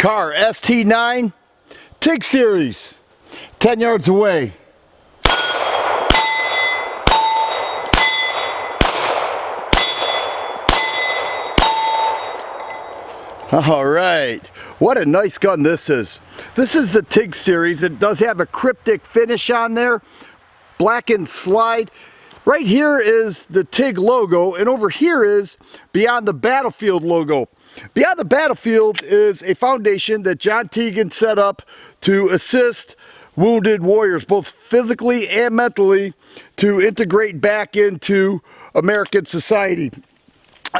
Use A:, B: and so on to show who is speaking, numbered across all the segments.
A: Kahr ST9, Tig Series, 10 yards away. All right, what a nice gun this is. This is the Tig Series. It does have a cryptic finish on there, blackened slide. Right here is the Tig logo, and over here is Beyond the Battlefield logo. Beyond the Battlefield is a foundation that John Tegan set up to assist wounded warriors, both physically and mentally, to integrate back into American society.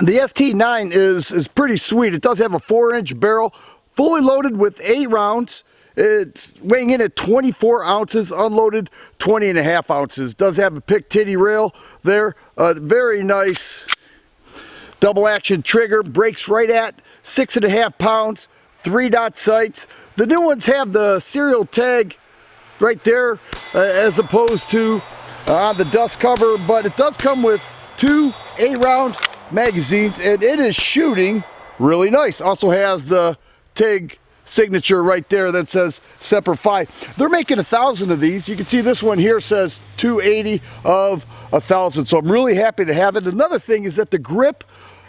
A: The ST9 is pretty sweet. It does have a 4-inch barrel, fully loaded with 8 rounds. It's weighing in at 24 ounces, unloaded 20.5 ounces. Does have a pictinny rail there. A very nice double action trigger, breaks right at 6.5 pounds, 3-dot sights. The new ones have the serial tag right there as opposed to on the dust cover, but it does come with 2 8-round magazines, and it is shooting really nice. Also has the Tig signature right there that says Semper Fi. They're making 1,000 of these. You can see this one here says 280 of 1,000, so I'm really happy to have it. Another thing is that the grip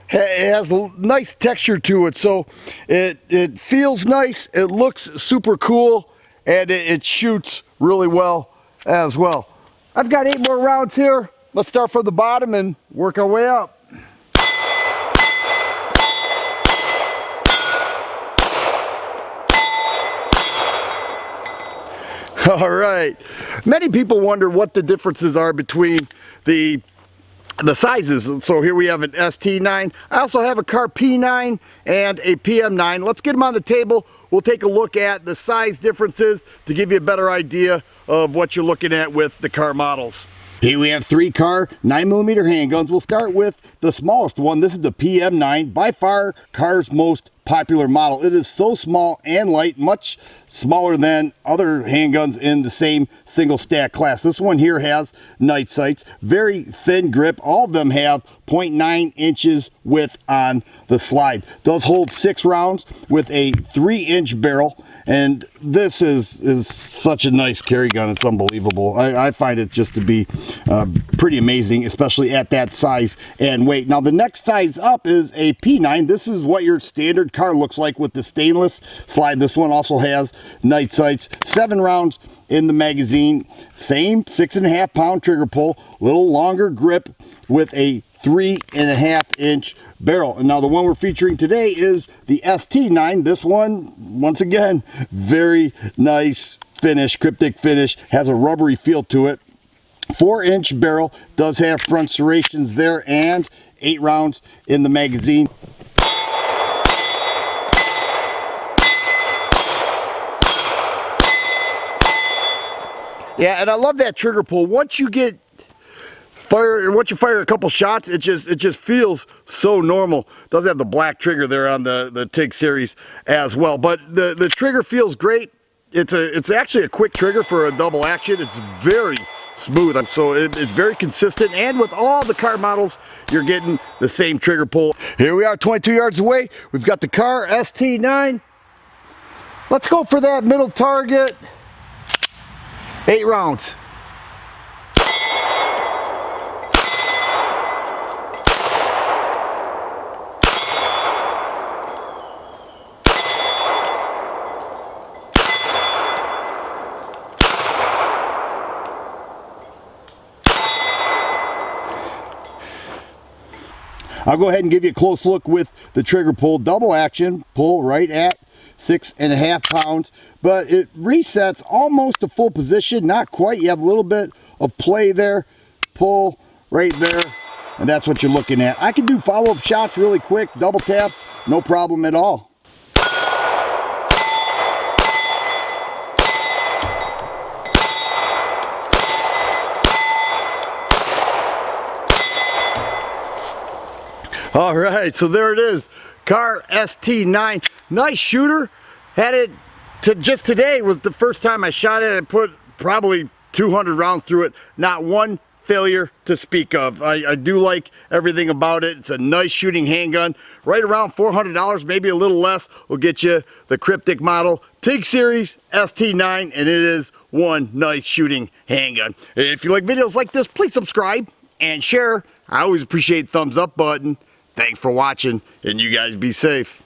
A: has a nice texture to it, so it feels nice, it looks super cool, and it shoots really well as well. I've got 8 more rounds here. Let's start from the bottom and work our way up. All right, many people wonder what the differences are between the sizes. So here we have an ST9. I also have a Kahr P9 and a PM9. Let's get them on the table. We'll take a look at the size differences to give you a better idea of what you're looking at with the Kahr models. Here we have 3 Kahr 9mm handguns. We'll start with the smallest one. This is the PM9, by far Kahr's most popular model. It is so small and light, much smaller than other handguns in the same single stack class. This one here has night sights, very thin grip. All of them have 0.9 inches width on the slide. Does hold 6 rounds with a 3-inch barrel. And this is such a nice carry gun. It's unbelievable. I find it just to be pretty amazing, especially at that size and weight. Now the next size up is a P9. This is what your standard Kahr looks like with the stainless slide. This one also has night sights, 7 rounds in the magazine, same 6.5 pound trigger pull, little longer grip with a 3.5-inch barrel. And now the one we're featuring today is the ST9. This one, once again, very nice finish, cryptic finish, has a rubbery feel to it. 4-inch barrel, does have front serrations there, and 8 rounds in the magazine. Yeah, and I love that trigger pull. Once you fire a couple shots, it just feels so normal. Does have the black trigger there on the Tig Series as well, but the trigger feels great. It's actually a quick trigger for a double action. It's very smooth, so it's very consistent, and with all the Kahr models, you're getting the same trigger pull. Here we are, 22 yards away. We've got the Kahr ST9. Let's go for that middle target. 8 rounds. I'll go ahead and give you a close look with the trigger pull. Double action, pull right at 6.5 pounds, but it resets almost to full position, not quite. You have a little bit of play there, pull right there, and that's what you're looking at. I can do follow-up shots really quick, double taps, no problem at all. All right, so there it is, Kahr ST9. Nice shooter. Had it just today was the first time I shot it. I put probably 200 rounds through it. Not one failure to speak of. I do like everything about it. It's a nice shooting handgun, right around $400, maybe a little less, will get you the cryptic model Tig Series ST9, and it is one nice shooting handgun. If you like videos like this, please subscribe and share. I always appreciate the thumbs up button. Thanks for watching, and you guys be safe.